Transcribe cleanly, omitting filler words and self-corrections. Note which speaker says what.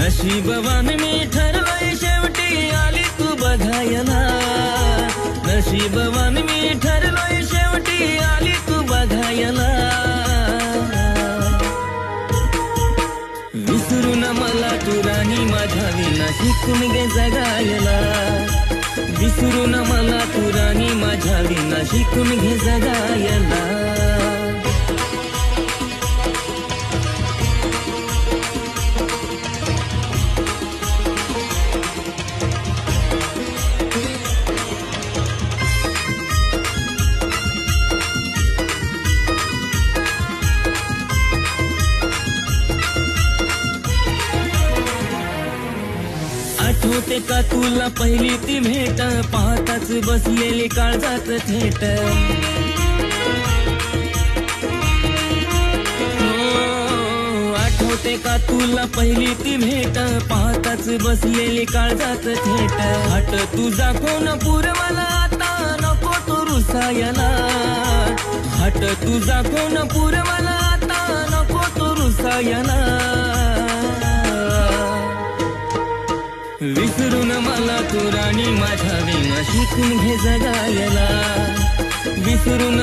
Speaker 1: नशीबवान मी ठरलोय शेवटी आली तू बघायला, नशीबवान मी ठरलोय शेवटी आली तू बघायला। विसरून मला तू राणी माझ्या विना शिकून घे जगायला, विसरून मला तू राणी माझ्या विना शिकून घे जगायला। आठवते का तुला पहिली ती भेट, पाहताच बसलेली काळजात थेट। आठवते का तुला पहिली ती भेट, पाहताच बसलेली काळजात थेट। हट तुझा कोण पूर मला आता नको तू रुसायला, हट तुझा कोण पूर मला आता नको तू रुसायला। विसरून मला तू राणी माझ्या विना शिकून घे जगायला, विसरून